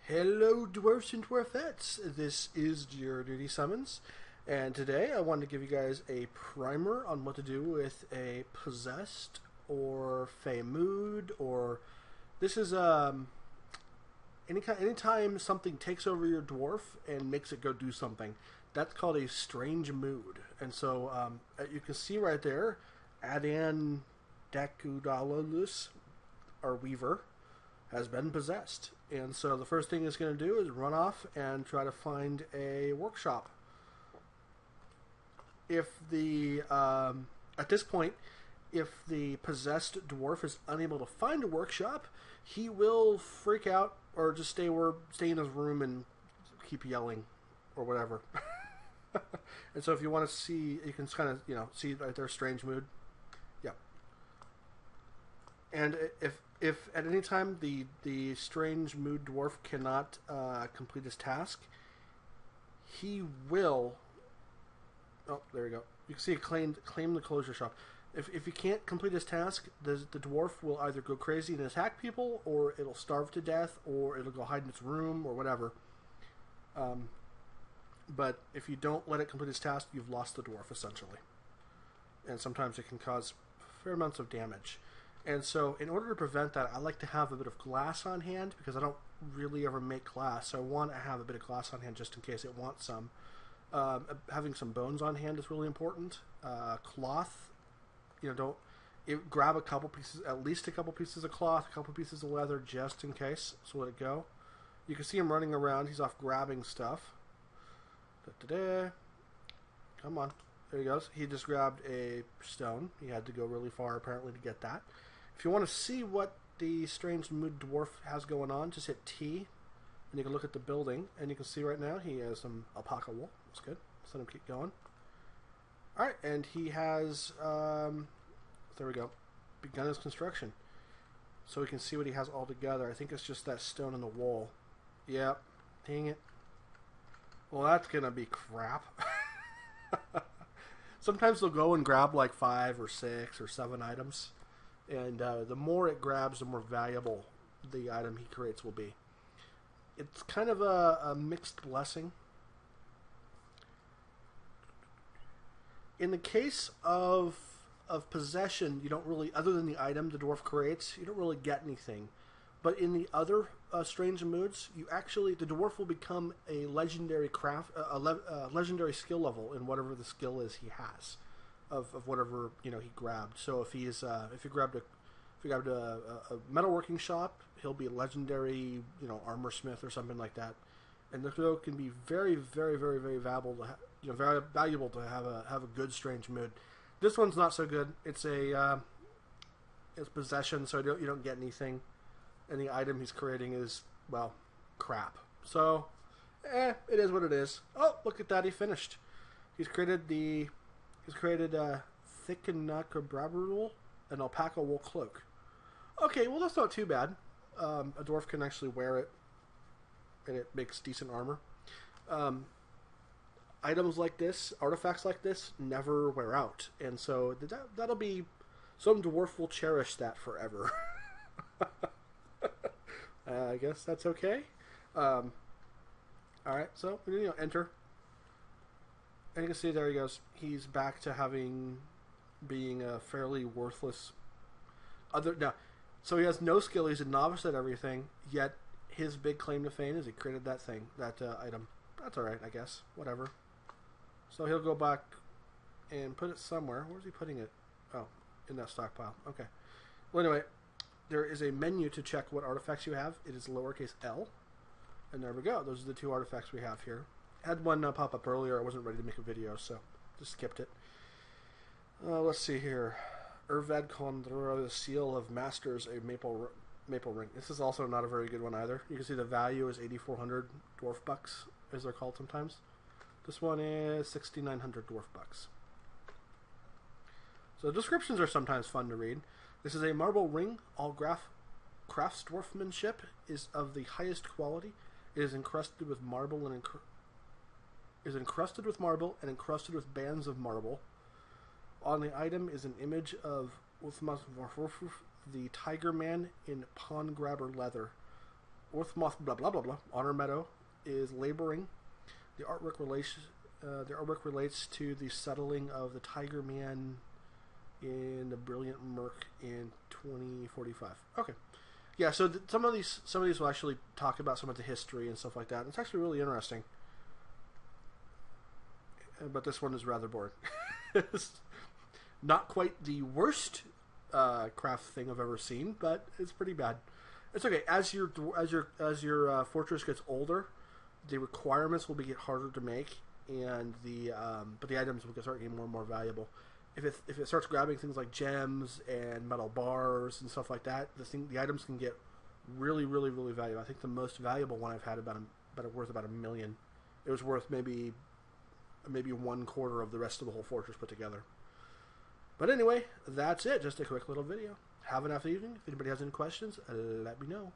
Hello, dwarfs and dwarfettes. This is your Duty Summons, and today I wanted to give you guys a primer on what to do with a possessed or fey mood, or this is anytime something takes over your dwarf and makes it go do something. That's called a strange mood, and so you can see right there, Adan Dakudalus, our weaver, has been possessed. And so the first thing it's going to do is run off and try to find a workshop. If the at this point, if the possessed dwarf is unable to find a workshop, he will freak out or just stay in his room and keep yelling or whatever. And so if you want to see, you can kind of see right there, strange mood. Yeah. And if at any time the strange mood dwarf cannot complete his task, he will. Oh, there we go. You can see it claim the closure shop. If he can't complete his task, the dwarf will either go crazy and attack people, or it'll starve to death, or it'll go hide in its room, or whatever. But if you don't let it complete its task, you've lost the dwarf essentially, and sometimes it can cause fair amounts of damage. And so in order to prevent that, I like to have a bit of glass on hand, because I don't really ever make glass, so I want to have a bit of glass on hand just in case it wants some. Having some bones on hand is really important. Cloth, grab a couple pieces, at least a couple pieces of cloth, a couple pieces of leather, just in case, so let it go. You can see him running around. He's off grabbing stuff. Da-da-da. Come on. There he goes. He just grabbed a stone. He had to go really far, apparently, to get that. If you want to see what the strange mood dwarf has going on, just hit T, and you can look at the building, and you can see right now he has some alpaca wool. That's good. Let's let him keep going. Alright, and he has, there we go, begun his construction. So we can see what he has all together. I think it's just that stone and the wool. Yep. Dang it. Well, that's going to be crap. Sometimes they'll go and grab like 5 or 6 or 7 items. And the more it grabs, the more valuable the item he creates will be. It's kind of a mixed blessing. In the case of possession, you don't really, other than the item the dwarf creates, you don't really get anything. But in the other strange moods, the dwarf will become a legendary legendary skill level in whatever the skill is he has, of whatever he grabbed. So if he grabbed a metalworking shop, he'll be a legendary armor smith or something like that. And the skill can be very, very, very, very valuable to very valuable to have a good strange mood. This one's not so good. It's it's possession, so you don't get anything. And the item he's creating is, well, crap. So, it is what it is. Oh, look at that, he finished. He's created thick and nacabrabral, an alpaca wool cloak. Okay, well that's not too bad. A dwarf can actually wear it, and it makes decent armor. Items like this, artifacts like this, never wear out. And so that'll be, some dwarf will cherish that forever. I guess that's okay. Alright, so enter. And you can see there he goes. He's back to being a fairly worthless so he has no skill. He's a novice at everything, yet his big claim to fame is he created that item. That's alright, I guess. Whatever. So he'll go back and put it somewhere. Where's he putting it? Oh, in that stockpile. Okay. Well, anyway, there is a menu to check what artifacts you have. It is lowercase l. And there we go. Those are the 2 artifacts we have here. I had one pop up earlier. I wasn't ready to make a video, so just skipped it. Let's see here. Urvad Condra, the Seal of Masters, a maple ring. This is also not a very good one either. You can see the value is 8,400 dwarf bucks, as they're called sometimes. This one is 6,900 dwarf bucks. So the descriptions are sometimes fun to read. This is a marble ring. All craftsdwarfmanship is of the highest quality. It is encrusted with marble and encrusted with bands of marble. On the item is an image of the Tiger Man in pawn grabber leather. Orthmoth blah blah blah blah. Honor Meadow is laboring. The artwork relates to the settling of the Tiger Man in the Brilliant Murk in 2045. Okay, yeah. So some of these will actually talk about some of the history and stuff like that. It's actually really interesting. But this one is rather boring. It's not quite the worst craft thing I've ever seen, but it's pretty bad. It's okay. As your fortress gets older, the requirements will get harder to make, and but the items will start getting more and more valuable. If it starts grabbing things like gems and metal bars and stuff like that, the items can get really valuable. I think the most valuable one I've had worth about $1 million. It was worth maybe 1/4 of the rest of the whole fortress put together. But anyway, that's it. Just a quick little video. Have an after evening. If anybody has any questions, let me know.